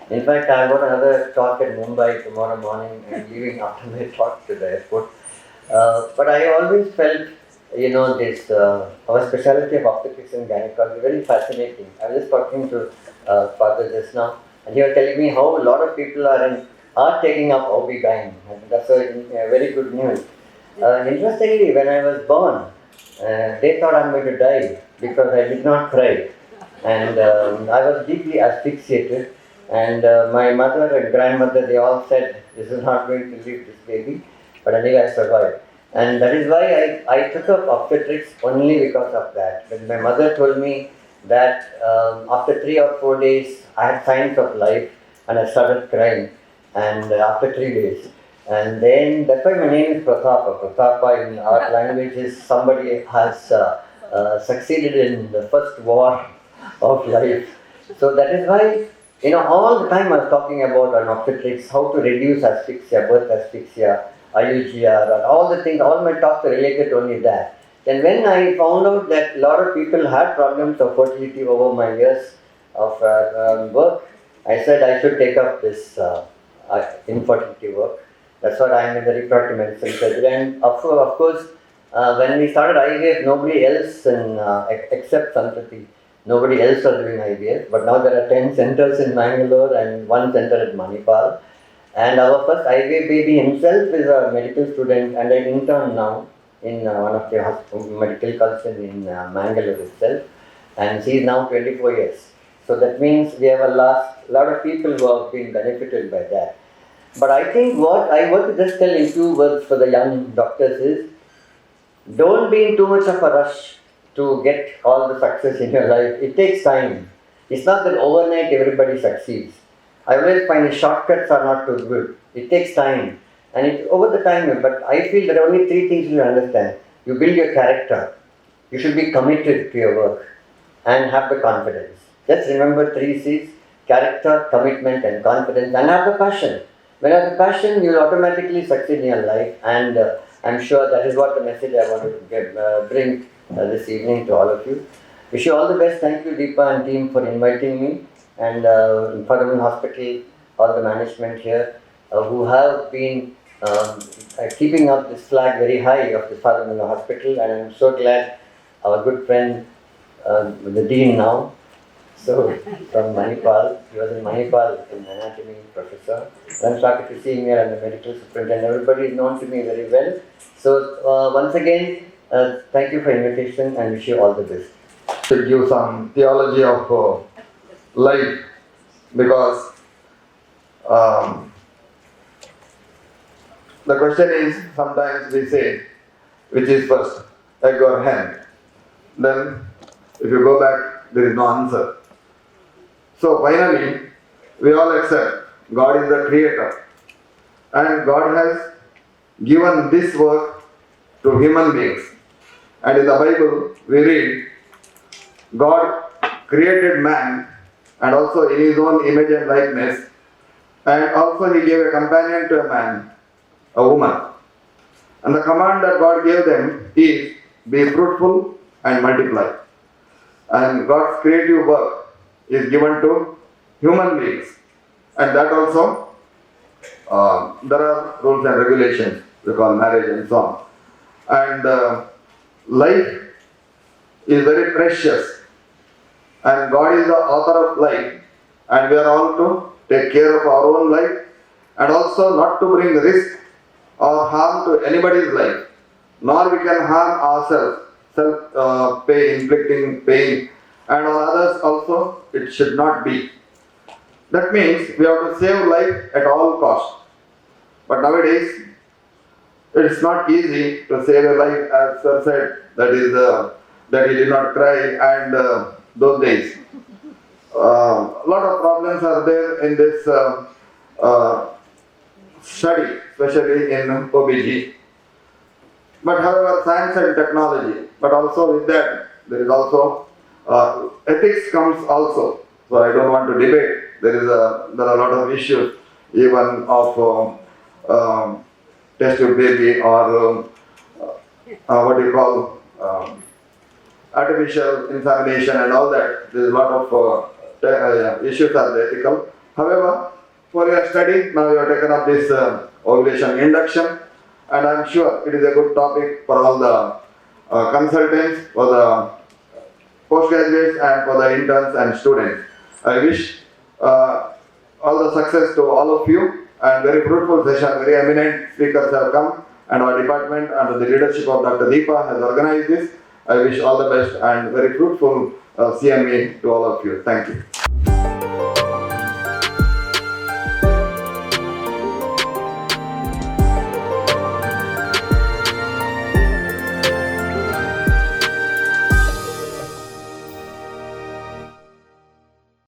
In fact, I got another talk in Mumbai tomorrow morning and leaving after my talk to the airport. But I always felt, this our specialty of obstetrics and gynecology very fascinating. I was just talking to father just now, and he was telling me how a lot of people are taking up OB-GYN. And that's a very good news. Interestingly, when I was born, they thought I'm going to die because I did not cry, and I was deeply asphyxiated. And my mother and grandmother, they all said, "This is not going to leave this baby," but anyway, I survived. And that is why I took up obstetrics only because of that. When my mother told me that after 3 or 4 days I had signs of life and I started crying, and after 3 days. And then that's why my name is Pratapa. Pratapa in our language is somebody has succeeded in the first war of life. So that is why, all the time I was talking about on obstetrics, how to reduce asphyxia, birth asphyxia, IUGR, and all the things, all my talks are related to only that. Then when I found out that a lot of people had problems of fertility over my years of work, I said I should take up this infertility work. That's what I am in the reproductive medicine surgery. And of course, when we started IVF, nobody else except Santati, nobody else was doing IVF. But now there are 10 centers in Mangalore and one center at Manipal. And our first IVF baby himself is a medical student and an intern now in one of the medical colleges in Mangalore itself. And she is now 24 years. So that means we have a lot of people who have been benefited by that. But I think what I want to just tell in few words for the young doctors is, don't be in too much of a rush to get all the success in your life. It takes time. It's not that overnight everybody succeeds. I always find the shortcuts are not too good. It takes time. And it over the time, but I feel there are only three things you understand. You build your character. You should be committed to your work and have the confidence. Just remember three C's: character, commitment, and confidence, and have the passion. When you have the passion, you will automatically succeed in your life, and I'm sure that is what the message I wanted to bring this evening to all of you. Wish you all the best. Thank you, Deepa and team, for inviting me, and Fathermuller Hospital, all the management here, who have been keeping up this flag very high of the Fathermuller Hospital, and I'm so glad our good friend, the dean now, so from Manipal, he was in Manipal in anatomy professor. I'm started to see him here and the medical superintendent. Everybody is known to me very well. So once again, thank you for invitation and wish you all the best. To give some theology of life, because the question is, sometimes we say, which is first, egg or hen? Then if you go back, there is no answer. So finally, we all accept God is the creator, and God has given this work to human beings. And in the Bible, we read, God created man, and also in his own image and likeness, and also he gave a companion to a man, a woman. And the command that God gave them is, be fruitful and multiply. And God's creative work is given to human beings, and that also there are rules and regulations, we call marriage and so on. And life is very precious, and God is the author of life, and we are all to take care of our own life, and also not to bring risk or harm to anybody's life, nor we can harm ourselves, inflicting pain, and on others also it should not be. That means we have to save life at all cost. But nowadays it is not easy to save a life, as Sir said, that he did not cry, and those days. A lot of problems are there in this study, especially in OBG. But however, science and technology, but also with that, there is also ethics comes also. So I don't want to debate. There are a lot of issues, even of test tube baby, or what you call artificial insemination and all that. There is a lot of issues are ethical. However, study. Now you have taken up this ovulation induction, and I'm sure it is a good topic for all the consultants, for the postgraduates, and for the interns and students. I wish all the success to all of you, and very fruitful session. Very eminent speakers have come, and our department under the leadership of Dr. Deepa has organized this. I wish all the best and very fruitful CME to all of you. Thank you.